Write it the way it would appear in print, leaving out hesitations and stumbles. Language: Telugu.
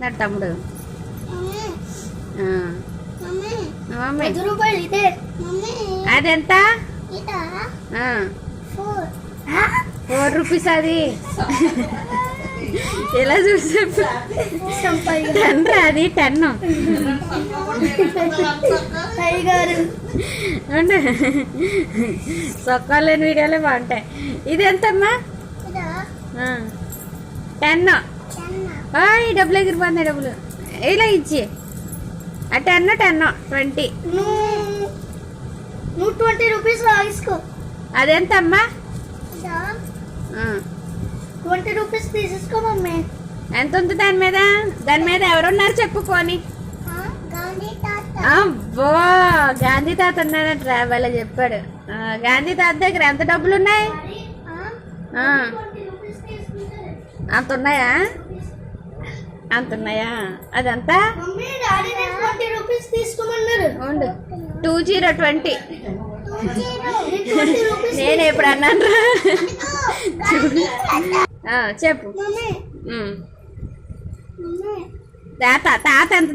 చేస్తున్నాడు తమ్ముడు. మమ్మీ అదెంత? 4 రూపీస్. అది ఎలా చూసా? 10 అది 10. సొక్కాలు లేని వీడియోలే బాగుంటాయి. ఇది ఎంతమ్మా? 10. ఈ డబ్బులు ఎగిరిపోతున్నాయి. డబ్బులు ఇలా ఇచ్చి 10 20. నువ్వు 20 రూపీస్ తీసుకో. అదెంతమ్మా? 20 రూపీస్ తీసేసుకో మమ్మీ. ఎంత ఉంది దాని మీద? దాని మీద ఎవరున్నారు చెప్పుకొని? అబ్బో, గాంధీ తాత ఉన్నాడట్రా. వాళ్ళ చెప్పాడు. గాంధీ తాత దగ్గర ఎంత డబ్బులు ఉన్నాయి? అంత ఉన్నాయా? అంత ఉన్నాయా? అదంతా 2020. నేను ఎప్పుడు అన్నాను రా? చెప్పు. తాత ఎంత